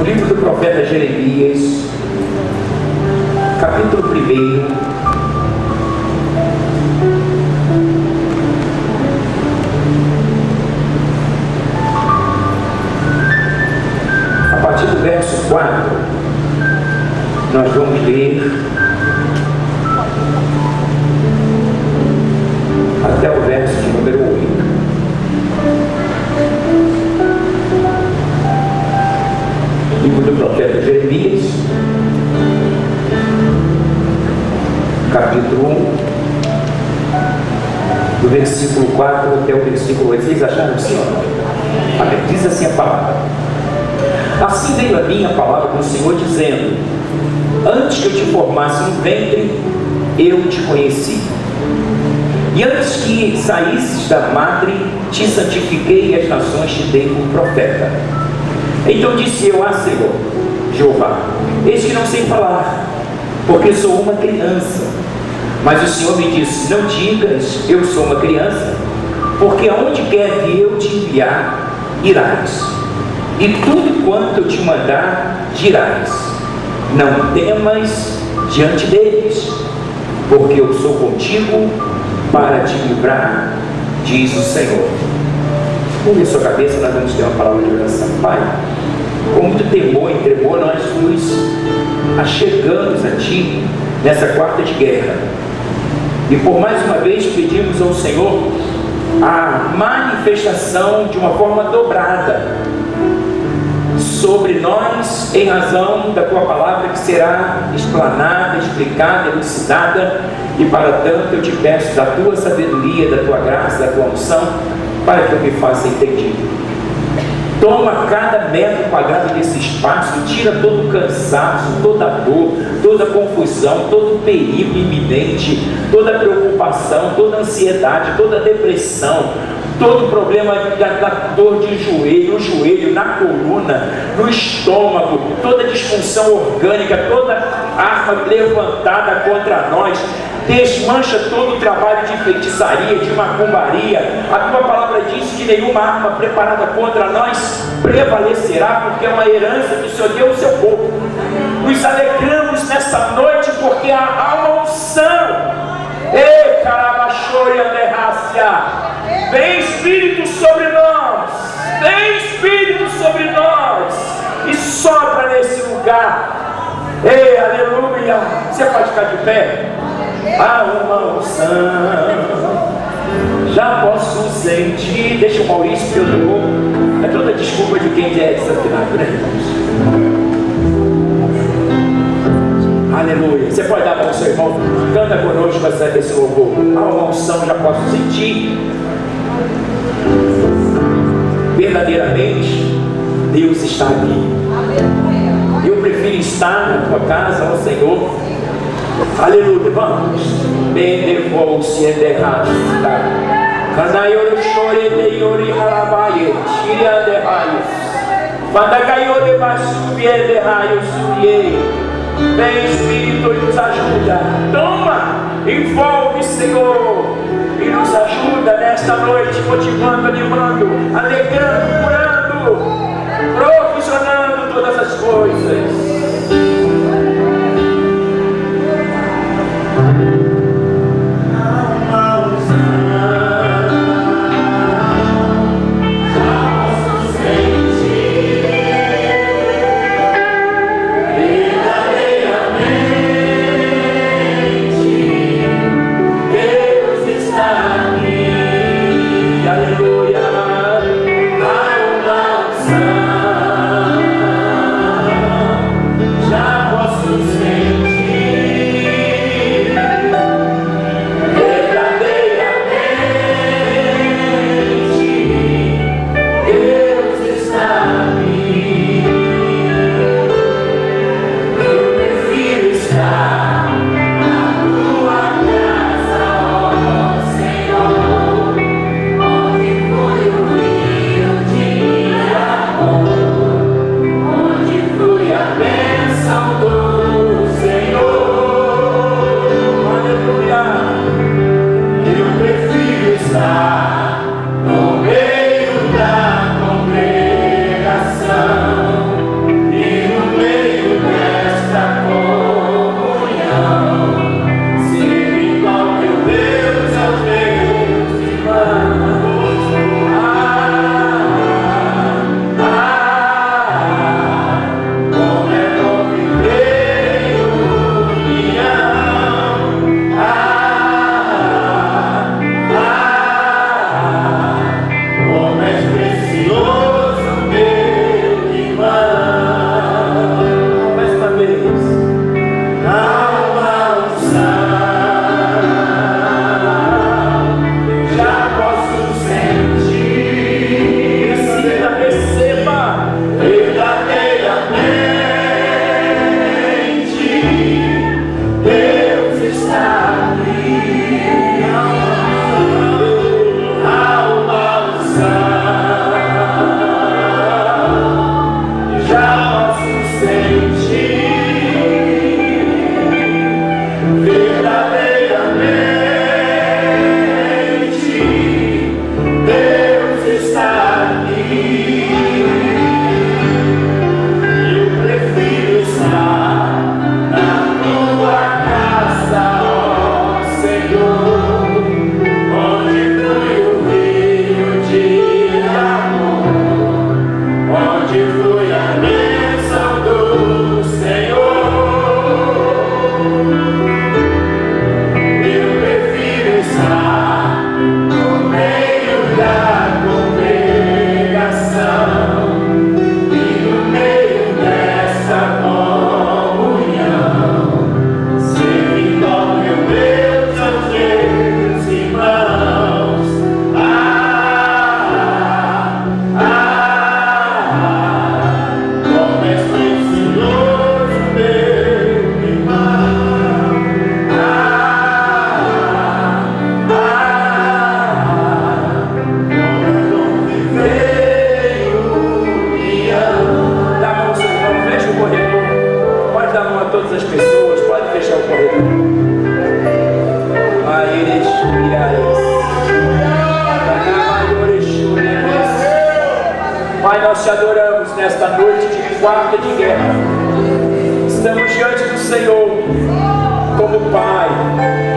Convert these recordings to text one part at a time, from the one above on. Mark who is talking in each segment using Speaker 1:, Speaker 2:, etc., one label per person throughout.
Speaker 1: livro do profeta Jeremias, capítulo 1, a partir do verso 4, nós vamos ler até o verso de número 8. Livro do profeta Jeremias, capítulo 1, do versículo 4 até o versículo 8. Vocês acharam assim? Amém. Diz assim a palavra: assim veio a mim a palavra do Senhor, dizendo: antes que eu te formasse no ventre, eu te conheci. E antes que saísses da madre, te santifiquei, e as nações te dei como profeta. Então disse eu: ah, Senhor, Jeová, eis que não sei falar, porque sou uma criança. Mas o Senhor me disse: não digas, eu sou uma criança, porque aonde quer que eu te enviar, irás, e tudo quanto eu te mandar, dirás. Não temas diante deles, porque eu sou contigo para te livrar, diz o Senhor. Vamos ver sua cabeça, nós vamos ter uma palavra de oração. Pai, com muito temor e tremor, nós nos achegamos a Ti nessa quarta de guerra. E por mais uma vez pedimos ao Senhor a manifestação de uma forma dobrada sobre nós, em razão da Tua palavra, que será explanada, explicada, elucidada. E para tanto eu te peço da Tua sabedoria, da Tua graça, da Tua unção, para que eu me faça entendido. Toma cada metro quadrado desse espaço, tira todo o cansaço, toda a dor, toda a confusão, todo o perigo iminente, toda a preocupação, toda a ansiedade, toda a depressão, todo o problema da dor de joelho, no joelho, na coluna, no estômago, toda a disfunção orgânica, toda arma levantada contra nós. Desmancha todo o trabalho de feitiçaria, de macumbaria. A Tua palavra diz que nenhuma arma preparada contra nós prevalecerá, porque é uma herança que o Senhor deu ao seu povo. Nos alegramos nesta noite porque há uma unção. Ei, carabachore anderrácia, vem Espírito sobre nós, vem Espírito sobre nós e sopra nesse lugar. Ei, aleluia. Você pode ficar de pé? Há uma unção, já posso sentir. Deixa o Maurício, que eu dou. É toda desculpa de quem é desafinado, né, irmãos? Aleluia. Você pode dar a mão ao seu irmão, canta conosco esse louvor. Há uma unção, já posso sentir. Verdadeiramente, Deus está aqui. Eu prefiro estar na Tua casa, ó Senhor. Aleluia, vamos. Benevou-se enterrado. Canaioro chore de yori harabaye, tira de raios. Vandagaiore basubi de raios surie. Vem Espírito e nos ajuda. Toma, envolve, Senhor, e nos ajuda nesta noite, motivando, animando, alegrando, curando, provisionando todas as coisas. Pai, nós te adoramos nesta noite de quarta de guerra. Estamos diante do Senhor como Pai.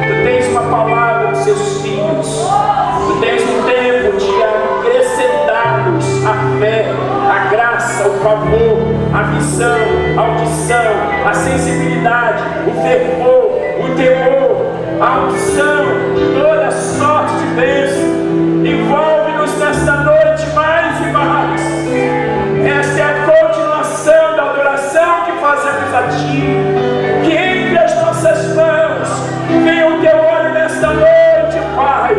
Speaker 1: Tu tens uma palavra dos seus filhos. Tu tens um tempo de acrescentar-nos a fé, a graça, o favor, a visão, a audição, a sensibilidade, o fervor, o temor, a unção, toda sorte de bênção. Envolve-nos nesta noite mais e mais. Esta é a continuação da adoração que fazemos a Ti. Que entre as nossas mãos venha o Teu óleo nesta noite, Pai,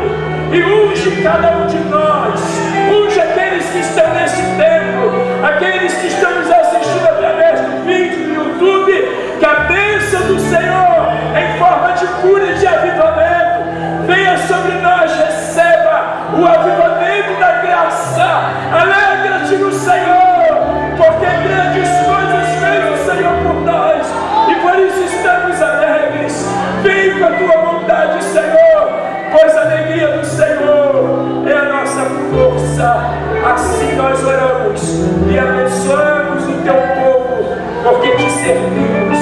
Speaker 1: e unge cada um de nós. Unge aqueles que estão neste templo, aqueles que estão nos assistindo através do vídeo do YouTube. Que a bênção do Senhor, em forma de cura e de avivamento, venha sobre nós. Receba o avivamento da graça. Alegra-te no Senhor, porque grandes coisas fez o Senhor por nós, e por isso estamos alegres. Vem com a tua bondade, Senhor, pois a alegria do Senhor é a nossa força. Assim nós oramos e abençoamos o teu povo, porque te servimos,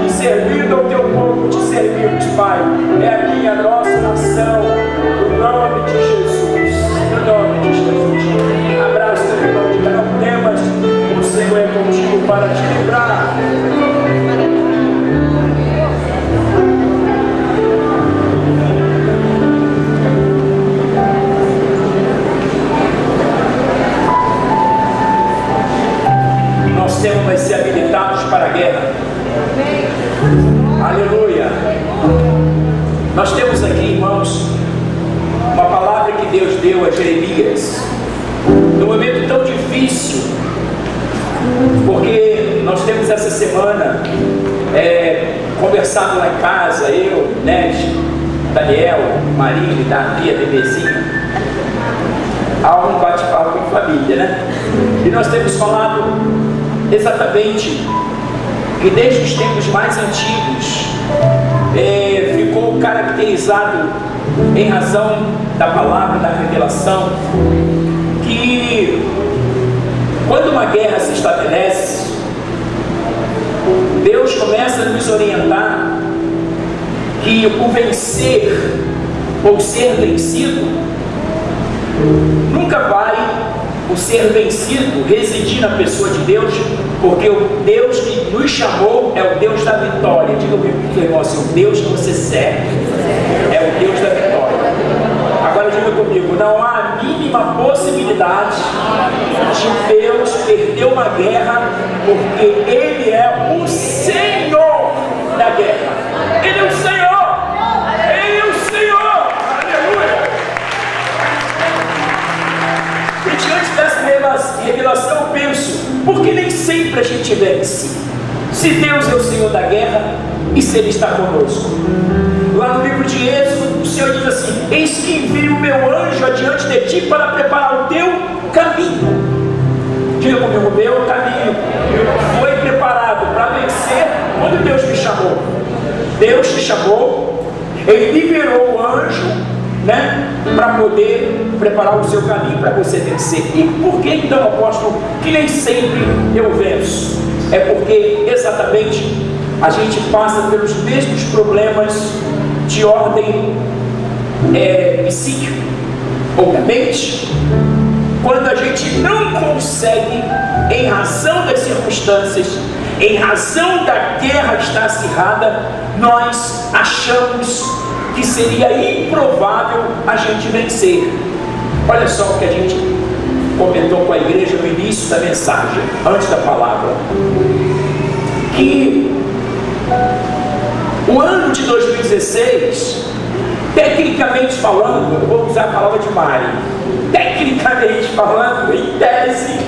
Speaker 1: e servindo ao teu povo te servimos, Pai. É a minha, nossa nação, no nome de Jesus, no nome de Jesus. Abraço, irmão, de canal Temas. O Senhor é contigo para te livrar. Nós temos que ser habilitados para a guerra. Aleluia. Nós temos aqui, irmãos, uma palavra que Deus deu a Jeremias num momento tão difícil, porque nós temos essa semana conversado lá em casa, eu, Ned, Daniel, Marília, Davi, a bebezinha. Há um bate-papo com família, né? E nós temos falado exatamente que desde os tempos mais antigos ficou caracterizado, em razão da palavra, da revelação, que quando uma guerra se estabelece, Deus começa a nos orientar que o vencer ou ser vencido nunca vai o ser vencido residir na pessoa de Deus, porque o Deus que nos chamou é o Deus da vitória. Diga comigo, irmão, assim, o Deus que você serve é o Deus da vitória. Agora diga comigo, não há a mínima possibilidade de Deus perder uma guerra, porque Ele é o Senhor da guerra. Ele é o Senhor. Ele é o Senhor. Aleluia. E diante dessa revelação eu penso, porque nem sempre a gente vence. Se Deus é o Senhor da guerra, e se Ele está conosco. Lá no livro de Êxodo, o Senhor diz assim: eis que envio o meu anjo adiante de ti para preparar o teu caminho. Diga comigo, o meu caminho foi preparado para vencer quando Deus me chamou. Deus te chamou, Ele liberou o anjo, né, para poder preparar o seu caminho para você vencer. E por que então, apóstolo, que nem sempre eu venço? É porque exatamente a gente passa pelos mesmos problemas de ordem psíquica ou da mente, quando a gente não consegue, em razão das circunstâncias, em razão da guerra que está acirrada, nós achamos que seria improvável a gente vencer. Olha só o que a gente comentou com a igreja no início da mensagem, antes da palavra, que o ano de 2016, tecnicamente falando, eu vou usar a palavra de Mari, tecnicamente falando, em tese,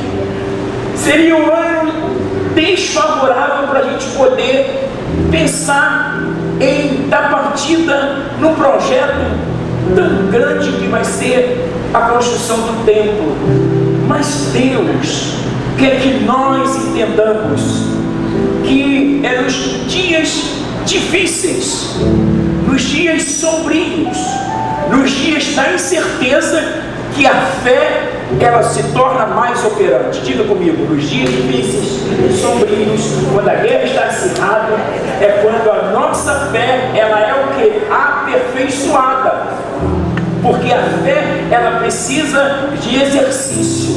Speaker 1: seria um ano desfavorável para a gente poder pensar em dar partida num projeto tão grande que vai ser a construção do templo. Mas Deus quer que nós entendamos que é nos dias difíceis, nos dias sombrios, nos dias da incerteza, que a fé ela se torna mais operante. Diga comigo, nos dias difíceis, sombrios, quando a guerra está acirrada, é quando a nossa fé ela é o que? Aperfeiçoada. Porque a fé ela precisa de exercício.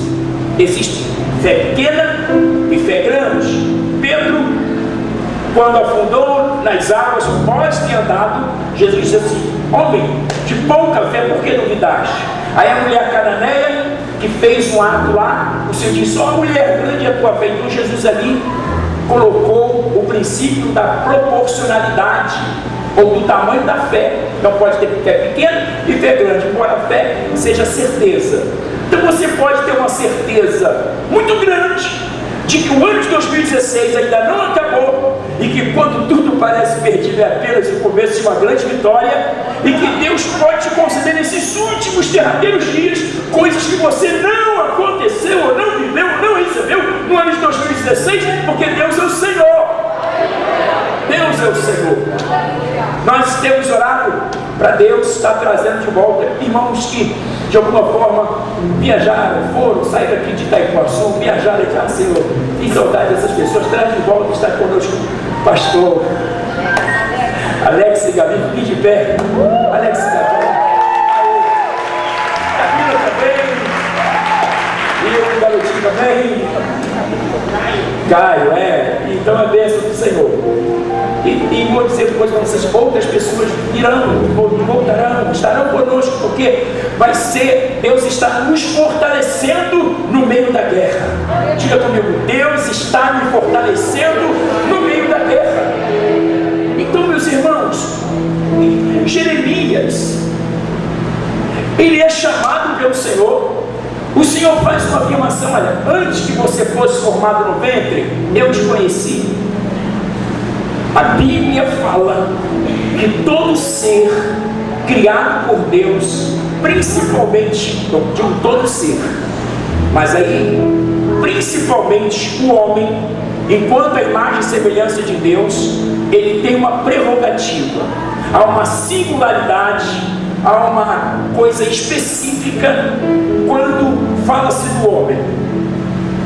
Speaker 1: Existe fé pequena e fé grande. Pedro, quando afundou nas águas, após ter andado, Jesus disse assim: homem de pouca fé, por que duvidaste? Aí a mulher cananeia, que fez um ato lá, o Senhor disse: ó mulher, grande é a tua fé. Então Jesus ali colocou o princípio da proporcionalidade, ou do tamanho da fé. Então pode ter fé pequena e fé grande, embora a fé seja certeza. Então você pode ter uma certeza muito grande de que o ano de 2016 ainda não acabou, e que quando tudo parece perdido é apenas o começo de uma grande vitória, e que Deus pode te conceder nesses últimos derradeiros dias coisas que você não aconteceu, ou não viveu, ou não recebeu no ano de 2016, porque Deus é o Senhor. Deus é o Senhor. Nós temos orado para Deus estar trazendo de volta irmãos que de alguma forma viajaram, foram, saíram aqui de Itaipuaçu, viajaram e falaram: Senhor, tem saudade dessas pessoas, traz de volta, está conosco, pastor Alex e Gabi, fique de pé. Alex e Gabi, Camila também, e o garotinho também, Caio, então é bênção do Senhor. E vou dizer depois para vocês: outras pessoas virão, voltarão, estarão conosco, porque vai ser, Deus está nos fortalecendo no meio da guerra. Diga comigo: Deus está me fortalecendo no meio da guerra. Então, meus irmãos, Jeremias, ele é chamado pelo Senhor. O Senhor faz uma afirmação: olha, antes que você fosse formado no ventre, eu te conheci. A Bíblia fala que todo ser criado por Deus, principalmente, não digo todo ser, mas aí, principalmente o homem, enquanto a imagem e semelhança de Deus, ele tem uma prerrogativa, há uma singularidade, há uma coisa específica quando fala-se do homem.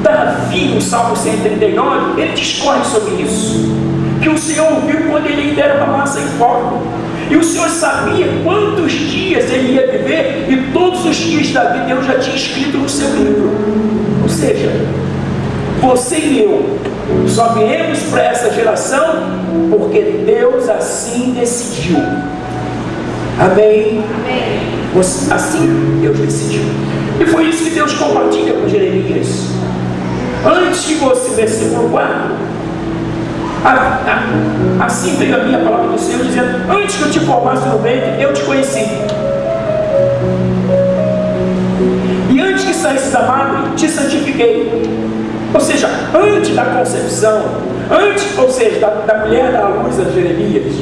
Speaker 1: Davi, no Salmo 139, ele discorre sobre isso, que o Senhor ouviu quando ele ainda era uma massa informe, e o Senhor sabia quantos dias ele ia viver, e todos os dias da vida Deus já tinha escrito no seu livro. Ou seja, você e eu só viemos para essa geração porque Deus assim decidiu. Amém? Amém. Assim Deus decidiu, e foi isso que Deus compartilha com Jeremias. Antes que você, versículo 4, assim veio a minha palavra do Senhor, dizendo: antes que eu te formasse no ventre, eu te conheci, e antes que saísse da madre, te santifiquei. Ou seja, antes da concepção, ou seja, da mulher da luz a Jeremias,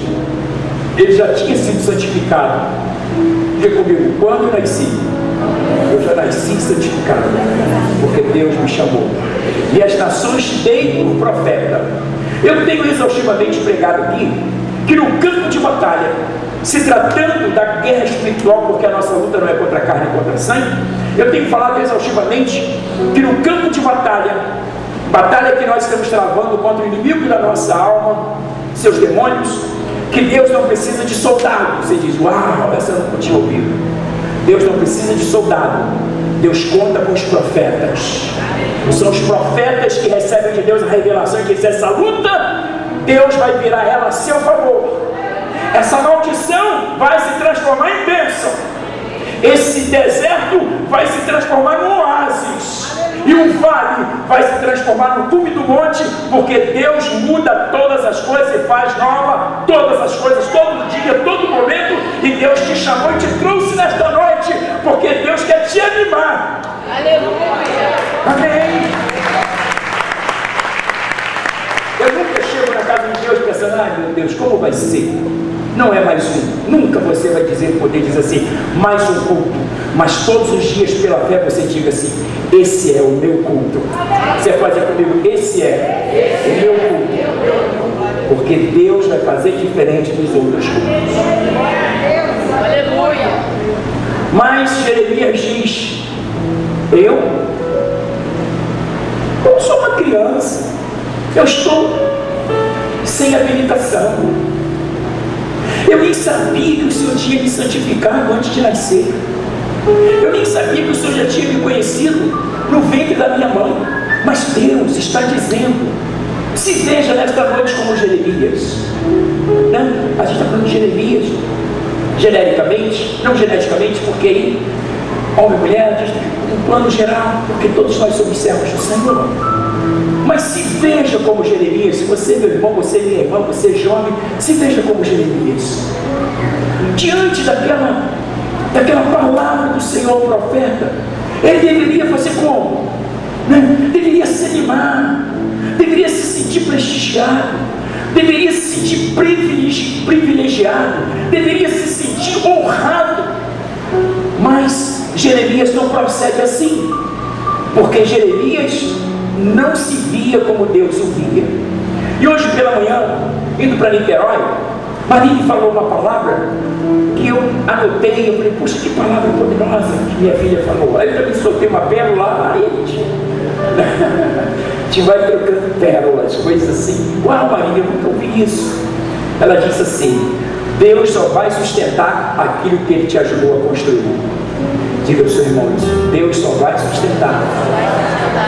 Speaker 1: ele já tinha sido santificado. Diga comigo: quando eu nasci, eu já nasci santificado, porque Deus me chamou, e as nações te dei por profeta. Eu tenho exaustivamente pregado aqui que no campo de batalha, se tratando da guerra espiritual, porque a nossa luta não é contra a carne e contra a sangue, eu tenho falado exaustivamente que no campo de batalha que nós estamos travando contra o inimigo da nossa alma, seus demônios, que Deus não precisa de soldado. Você diz: uau, essa eu não tinha ouvido. Deus não precisa de soldado. Deus conta com os profetas. São os profetas que recebem de Deus a revelação e dizem: essa luta, Deus vai virar ela a seu favor. Essa maldição vai se transformar em bênção. Esse deserto vai se transformar num oásis. E o vale vai se transformar no cume do monte, porque Deus muda todas as coisas e faz nova todas as coisas, todo dia, todo momento. E Deus te chamou e te trouxe nesta noite, porque Deus quer te animar. Aleluia! Amém! Eu nunca chego na casa de Deus pensando: ai meu Deus, como vai ser? Não é mais um. Nunca você vai poder dizer assim, mais um culto. Mas todos os dias, pela fé, você diga assim: esse é o meu culto. Você pode dizer comigo: esse é o meu culto. Porque Deus vai fazer diferente dos outros cultos. Aleluia. Mas Jeremias diz: eu sou uma criança. Eu estou sem habilitação. Eu nem sabia que o Senhor tinha me santificado antes de nascer. Eu nem sabia que o Senhor já tinha me conhecido no ventre da minha mãe. Mas Deus está dizendo: se veja nesta noite como Jeremias. Não, a gente está falando de Jeremias genericamente, não geneticamente, porque aí homem e mulher, a gente tem um plano geral, porque todos nós somos servos do Senhor. Mas se veja como Jeremias. Se você é meu irmão, você é minha irmã, você é jovem, se veja como Jeremias. Diante daquela palavra do Senhor profeta, ele deveria fazer como? Deveria se animar, deveria se sentir prestigiado, deveria se sentir privilegiado, deveria se sentir honrado. Mas Jeremias não procede assim, porque Jeremias não se via como Deus o via. E hoje pela manhã, indo para Niterói, Maria falou uma palavra que eu anotei. Eu falei: puxa, que palavra poderosa que minha filha falou. Aí eu também soltei uma pérola, aí a gente vai trocando pérolas, coisas assim. Uau, Maria, eu nunca ouvi isso. Ela disse assim: Deus só vai sustentar aquilo que Ele te ajudou a construir. Diga para o seu irmão isso: Deus só vai sustentar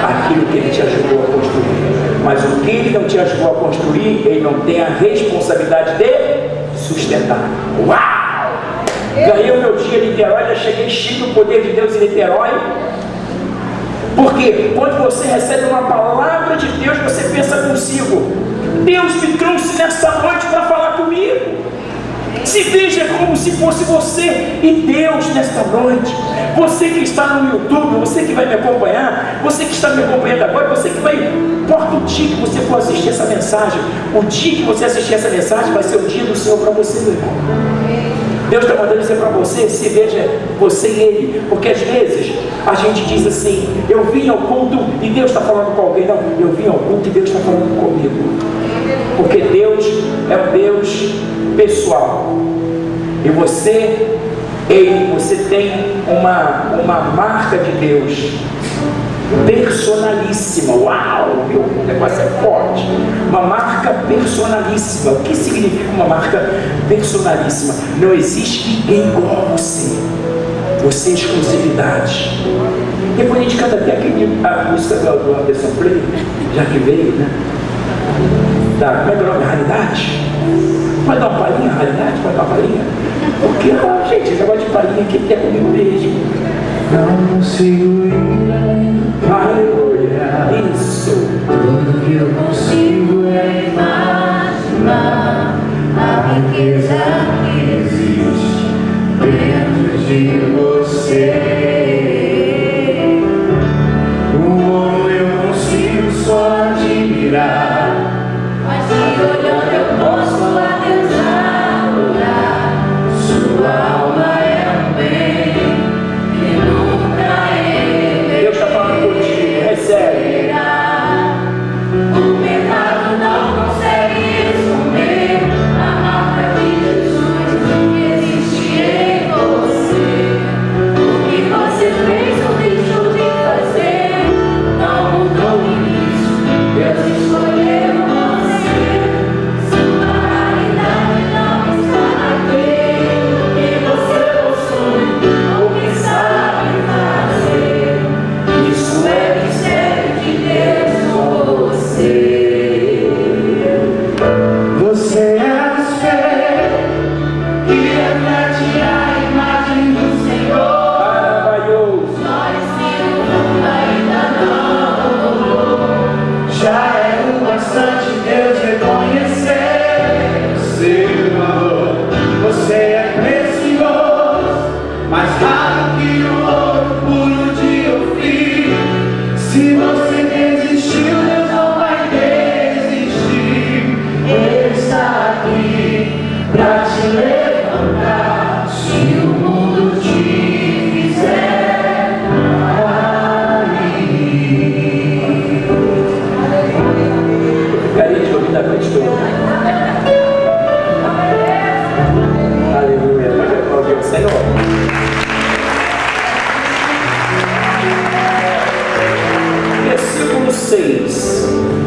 Speaker 1: aquilo que Ele te ajudou a construir. Mas o que Ele não te ajudou a construir, Ele não tem a responsabilidade de sustentar. Uau! Ganhei o meu dia em Niterói, já cheguei cheio do poder de Deus em Niterói. Porque quando você recebe uma palavra de Deus, você pensa consigo: Deus me trouxe nesta noite para falar comigo. Se veja como se fosse você e Deus nesta noite. Você que está no YouTube, você que vai me acompanhar, você que está me acompanhando agora, você que vai, importa o dia que você for assistir essa mensagem, o dia que você assistir essa mensagem vai ser o dia do Senhor para você, meu irmão. Deus está mandando dizer para você: se veja você e Ele. Porque às vezes a gente diz assim: eu vim ao culto e Deus está falando com alguém. Não, eu vim ao culto e Deus está falando comigo. Porque Deus é um Deus pessoal. E você tem uma marca de Deus personalíssima. Uau, meu, o negócio é forte. Uma marca personalíssima. O que significa uma marca personalíssima? Não existe ninguém igual a você. Você é exclusividade. Depois a gente canta até a música do Anderson Play, já que veio, né? Como é que é o nome? Raridade? Pode dar uma palhinha, raridade? Pode dar uma palhinha? Porque, gente, esse negócio de palhinha aqui é comigo mesmo.
Speaker 2: Não consigo ir além.
Speaker 1: Aleluia. Isso.
Speaker 2: Tudo que eu consigo é imaginar a riqueza que existe dentro de você. O eu consigo só admirar, mas se olhando eu posso a Deus adorar. Sua alma é um bem que nunca ele.
Speaker 1: Deus está falando contigo, recebe.
Speaker 2: O pecado não consegue esconder a marca de Jesus que existe em você. O que você fez ou deixou de fazer não mudou o início. Deus escolheu.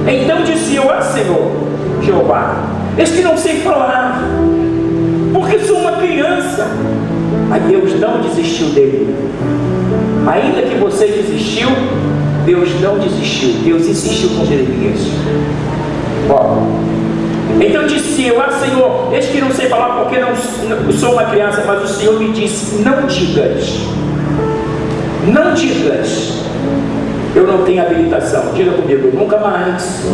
Speaker 1: Então disse eu: ah, Senhor Jeová, eis que não sei falar, porque sou uma criança. Aí Deus não desistiu dele. Ainda que você desistiu, Deus não desistiu. Deus insistiu com Jeremias. Então disse eu: ah, Senhor, eis que não sei falar, porque não sou uma criança. Mas o Senhor me disse: não digas, não digas, eu não tenho habilitação. Diga comigo: nunca mais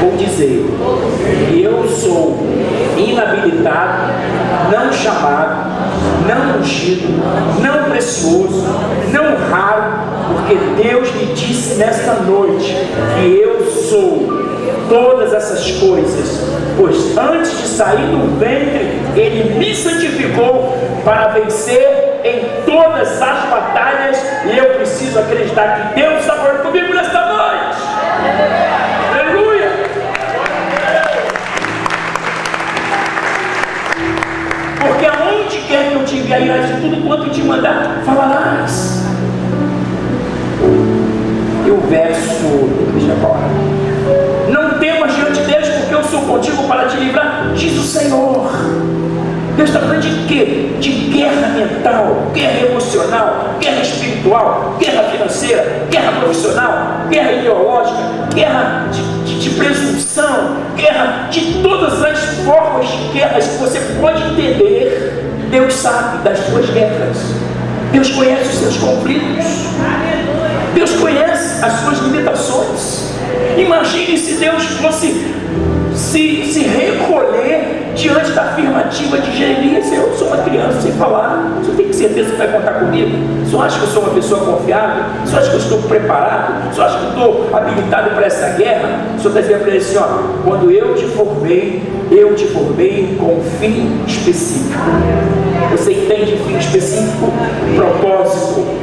Speaker 1: vou dizer que eu sou inabilitado, não chamado, não ungido, não precioso, não raro, porque Deus me disse nesta noite que eu sou todas essas coisas, pois antes de sair do ventre Ele me santificou para vencer em todas as batalhas. E eu preciso acreditar que Deus está falando comigo nesta noite. Aleluia! Porque aonde quer que eu te enviarás, de tudo quanto te mandar, falarás. E o verso, deixa eu falar: não temas diante deles, porque eu sou contigo para te livrar, diz o Senhor. Deus está falando de quê? De guerra mental, guerra emocional, guerra espiritual, guerra financeira, guerra profissional, guerra ideológica, guerra de presunção, guerra de todas as formas de guerras que você pode entender. Deus sabe das suas guerras. Deus conhece os seus conflitos. Deus conhece as suas limitações. Imagine se Deus fosse se recolher diante da afirmativa de Jeremias: eu sou uma criança sem falar, o senhor tem certeza que vai contar comigo? O senhor acha que eu sou uma pessoa confiável? O senhor acha que eu estou preparado? O senhor acha que eu estou habilitado para essa guerra? O senhor está dizendo para ele assim: ó, quando eu te formei com um fim específico. Você entende fim específico? Propósito.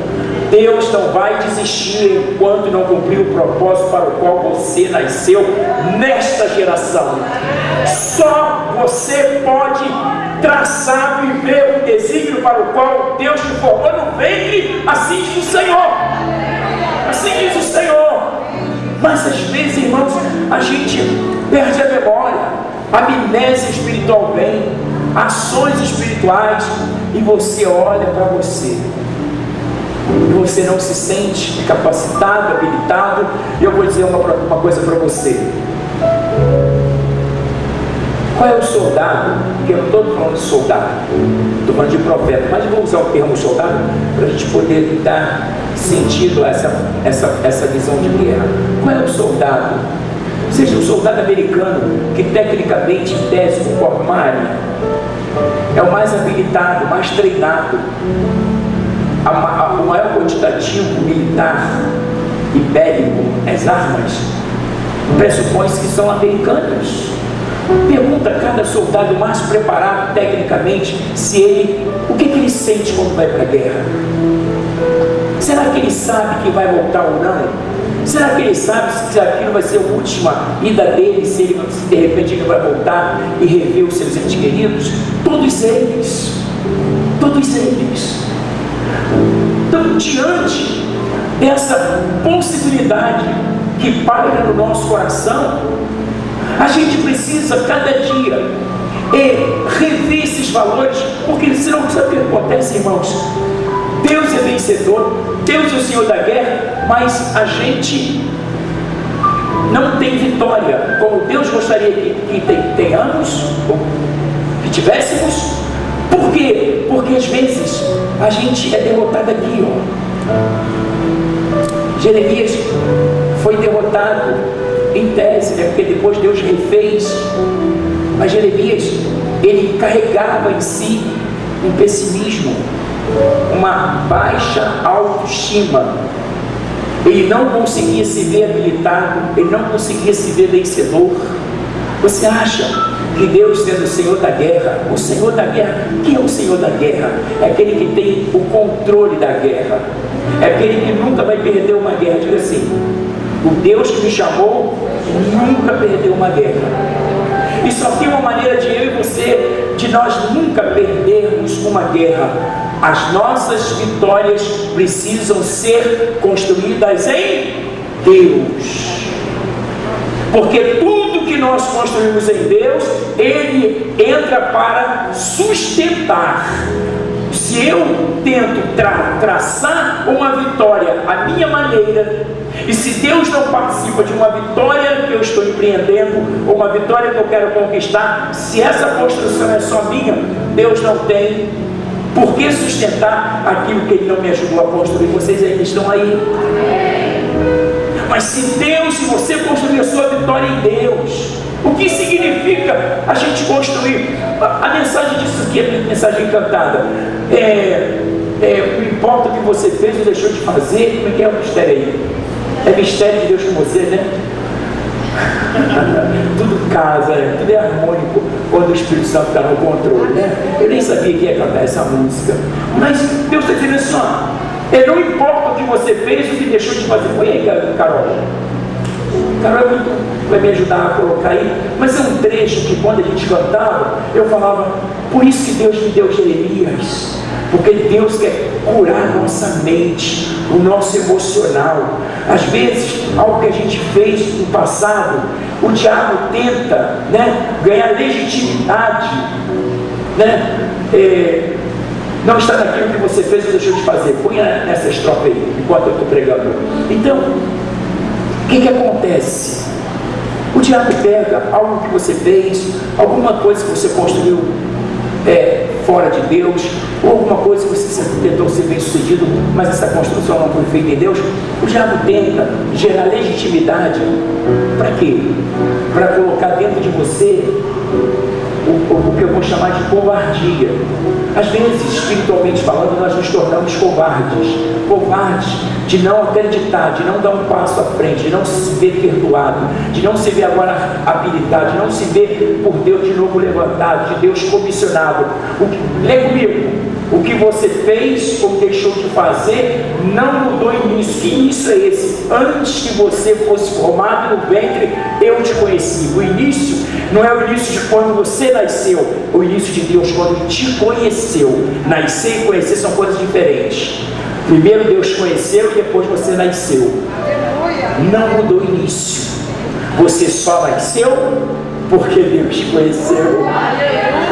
Speaker 1: Deus não vai desistir enquanto não cumprir o propósito para o qual você nasceu nesta geração. Só você pode traçar, viver o desígnio para o qual Deus te formou no ventre. Assim diz o Senhor. Assim diz o Senhor. Mas às vezes, irmãos, a gente perde a memória, a amnésia espiritual vem, ações espirituais, e você olha para você e você não se sente capacitado, habilitado. E eu vou dizer uma coisa para você: qual é o soldado? Porque eu não estou falando de soldado, estou falando de profeta, mas vou usar o termo soldado para a gente poder dar sentido a essa visão de guerra. Qual é o soldado? Seja o soldado americano, que tecnicamente, em tese, conforme Mari, é o mais habilitado, mais treinado. O maior quantitativo militar e bélico, as armas, pressupõe-se que são americanas. Pergunta a cada soldado mais preparado tecnicamente o que ele sente quando vai para a guerra. Será que ele sabe que vai voltar ou não? Será que ele sabe se aquilo vai ser a última ida dele, se de repente ele vai voltar e rever os seus entes queridos? Todos eles. Então, diante dessa possibilidade que paira no nosso coração, a gente precisa cada dia rever esses valores, porque senão sabe o que acontece, irmãos? Deus é vencedor, Deus é o Senhor da guerra, mas a gente não tem vitória como Deus gostaria que tenhamos, que tivéssemos. Por quê? Porque às vezes a gente é derrotado aqui, ó. Jeremias foi derrotado em tese, né? Porque depois Deus refez. Mas Jeremias, ele carregava em si um pessimismo, uma baixa autoestima. Ele não conseguia se ver habilitado, ele não conseguia se ver vencedor. Você acha que Deus, sendo o Senhor da guerra, quem é o Senhor da guerra? É aquele que tem o controle da guerra, é aquele que nunca vai perder uma guerra. Diga assim: o Deus que me chamou nunca perdeu uma guerra. E só tem uma maneira de eu e você, de nós nunca perdermos uma guerra. As nossas vitórias precisam ser construídas em Deus. Porque tudo que nós construímos em Deus, Ele entra para sustentar. Se eu tento traçar uma vitória à minha maneira, e se Deus não participa de uma vitória que eu estou empreendendo, ou uma vitória que eu quero conquistar, se essa construção é só minha, Deus não tem por que sustentar aquilo que Ele não me ajudou a construir. Vocês ainda estão aí. Mas se Deus, se você construir a sua vitória em Deus, o que significa a gente construir? A mensagem disso aqui é mensagem cantada. Não importa o que você fez ou deixou de fazer, como é que é o mistério aí? É mistério de Deus com você, né? Tudo casa, tudo é harmônico quando o Espírito Santo está no controle, né? Eu nem sabia que ia cantar essa música, mas Deus está dizendo assim, ó, não importa o que você fez, o que deixou de fazer. Foi aí, Carol. Carol vai me ajudar a colocar aí, mas é um trecho que quando a gente cantava, eu falava, por isso que Deus me deu Jeremias, porque Deus quer curar a nossa mente, o nosso emocional. Às vezes, algo que a gente fez no passado, o diabo tenta, né, ganhar legitimidade, né, não está naquilo que você fez ou deixou de fazer. Põe nessa estrofe aí, enquanto eu estou pregando. Então, o que acontece? O diabo pega algo que você fez, alguma coisa que você construiu fora de Deus, ou alguma coisa que você tentou ser bem sucedido, mas essa construção não foi feita em Deus. O diabo tenta gerar legitimidade. Para quê? Para colocar dentro de você o que eu vou chamar de covardia. Às vezes, espiritualmente falando, nós nos tornamos covardes de não acreditar, de não dar um passo à frente, de não se ver perdoado, de não se ver agora habilitado, de não se ver por Deus de novo levantado, de Deus comissionado. Lê comigo. O que você fez ou deixou de fazer não mudou início. Que início é esse? Antes que você fosse formado no ventre, eu te conheci. O início não é o início de quando você nasceu, o início de Deus quando te conheceu. Nascer e conhecer são coisas diferentes. Primeiro Deus conheceu e depois você nasceu. Não mudou o início. Você só nasceu porque Deus te conheceu.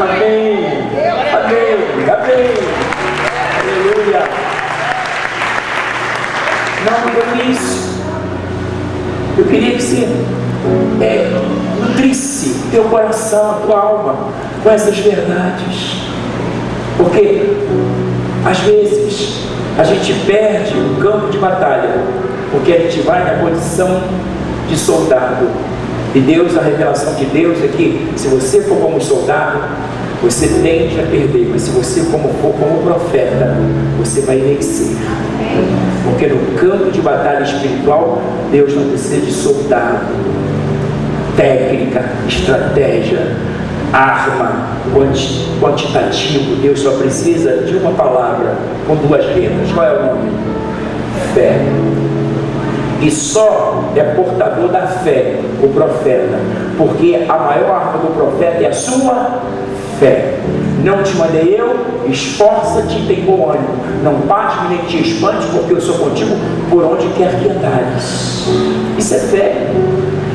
Speaker 1: Amém. Amém. Amém. Aleluia. Não mudou isso. Eu queria que você nutrisse teu coração, a tua alma com essas verdades. Porque às vezes a gente perde o campo de batalha porque a gente vai na condição de soldado. E Deus, a revelação de Deus é que se você for como soldado, você tende a perder, mas se você for como profeta, você vai vencer. Porque no campo de batalha espiritual, Deus não precisa de soldado, técnica, estratégia, arma, quantitativo. Deus só precisa de uma palavra com duas letras. Qual é o nome? Fé. E só é portador da fé o profeta, porque a maior arma do profeta é a sua fé. Não te mandei eu, esforça-te e tem bom ânimo. Não pasme nem te espante, porque eu sou contigo por onde quer que andares. Isso é fé.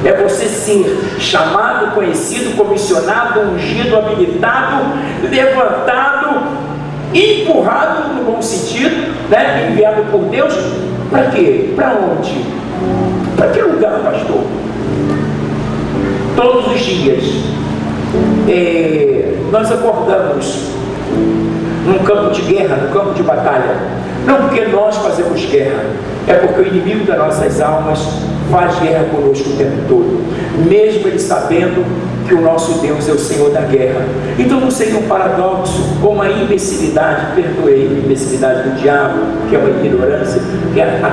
Speaker 1: É você ser chamado, conhecido, comissionado, ungido, habilitado, levantado, empurrado no bom sentido, né? Enviado por Deus. Para quê? Para onde? Para que lugar, pastor? Todos os dias nós acordamos num campo de guerra, num campo de batalha. Não porque nós fazemos guerra, é porque o inimigo das nossas almas faz guerra conosco o tempo todo, mesmo ele sabendo que o nosso Deus é o Senhor da guerra. Então não seria um paradoxo ou uma imbecilidade, perdoei, a imbecilidade do diabo, que é uma ignorância, que é a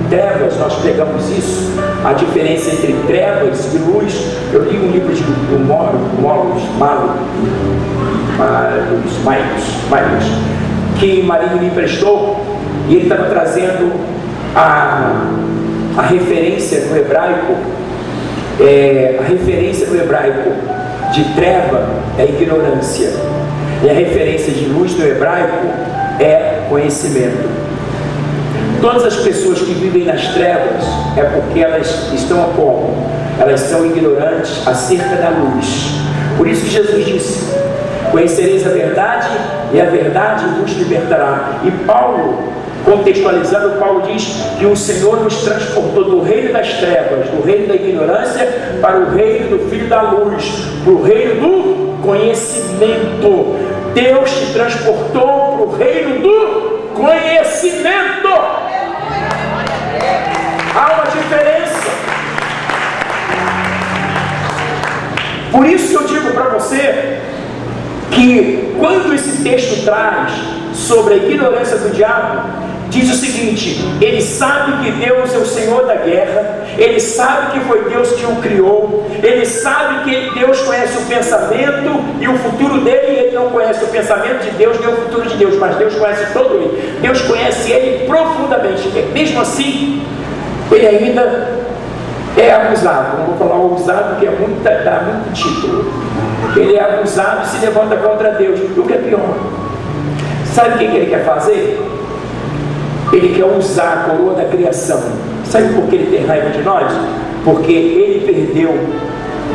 Speaker 1: trevas, nós pegamos isso, a diferença entre trevas e luz. Eu li um livro do Malus, que Marinho me emprestou, e ele estava trazendo a referência no hebraico. A referência no hebraico de treva é ignorância, e a referência de luz no hebraico é conhecimento. Todas as pessoas que vivem nas trevas é porque elas estão como? elas são ignorantes acerca da luz. Por isso que Jesus disse: conhecereis a verdade e a verdade vos libertará. E Paulo, contextualizando, Paulo diz que o Senhor nos transportou do reino das trevas, do reino da ignorância, para o reino do Filho da luz, para o reino do conhecimento. Deus te transportou para o reino do conhecimento. Há uma diferença. Por isso que eu digo para você que quando esse texto traz sobre a ignorância do diabo, diz o seguinte: ele sabe que Deus é o Senhor da guerra, ele sabe que foi Deus que o criou, ele sabe que Deus conhece o pensamento e o futuro dele, e ele não conhece o pensamento de Deus nem o futuro de Deus, mas Deus conhece todo ele. Deus conhece ele profundamente. Mesmo assim, ele ainda é abusado. Não vou falar o abusado porque dá muito título. Ele é abusado e se levanta contra Deus. E o que é pior, sabe o que ele quer fazer? Ele quer usar a coroa da criação. Sabe por que ele tem raiva de nós? Porque ele perdeu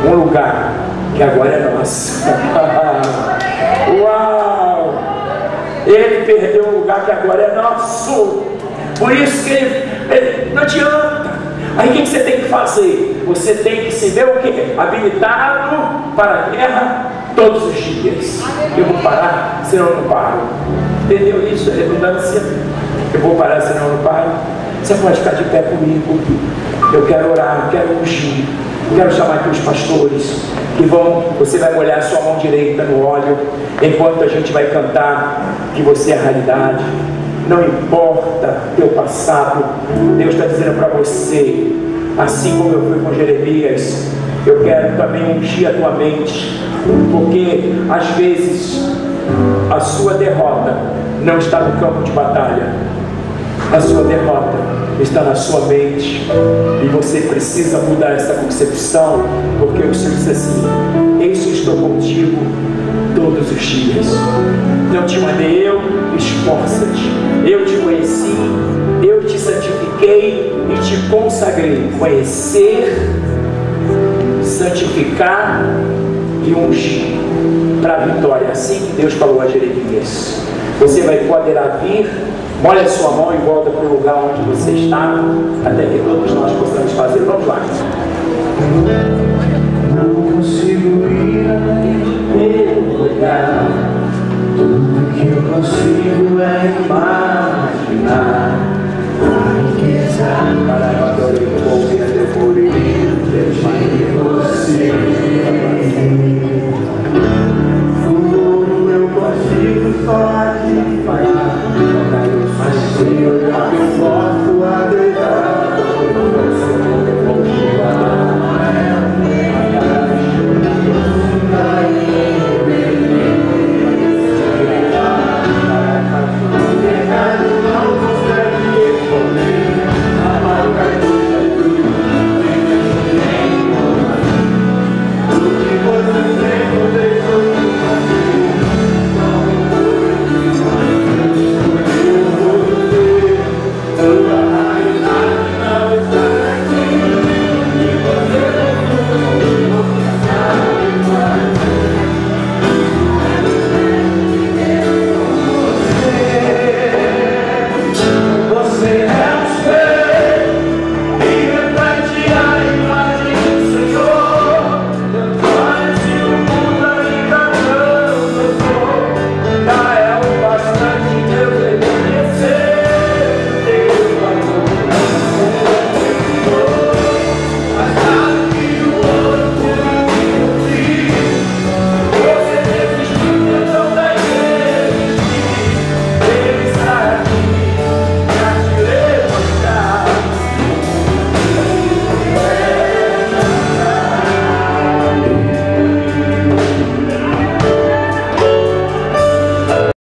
Speaker 1: um lugar que agora é nosso. Uau! Ele perdeu um lugar que agora é nosso. Por isso que ele não adianta. Aí o que você tem que fazer? Você tem que se ver o quê? Habilitado para a guerra todos os dias. Eu vou parar, senão eu não paro. Entendeu isso? É redundância. Eu vou parar, senão eu não paro. Você pode ficar de pé comigo. Eu quero orar, eu quero ungir. Eu quero chamar aqui os pastores que vão. Você vai molhar a sua mão direita no óleo enquanto a gente vai cantar que você é a realidade. Não importa teu passado, Deus está dizendo para você, assim como eu fui com Jeremias, eu quero também ungir a tua mente, porque às vezes a sua derrota não está no campo de batalha, a sua derrota está na sua mente, e você precisa mudar essa concepção, porque o Senhor diz assim: eis que estou contigo todos os dias. Não te mandei eu, esforça-te. Eu te conheci, eu te santifiquei e te consagrei. Conhecer, santificar e ungir para a vitória. Assim que Deus falou a Jeremias. Você vai poder vir, molha a sua mão e volta para o lugar onde você está, até que todos nós possamos fazer. Vamos lá. Não consigo ir além do meu lugar. Tudo que eu consigo é imaginar a riqueza para eu adorei o povo e a depois de você.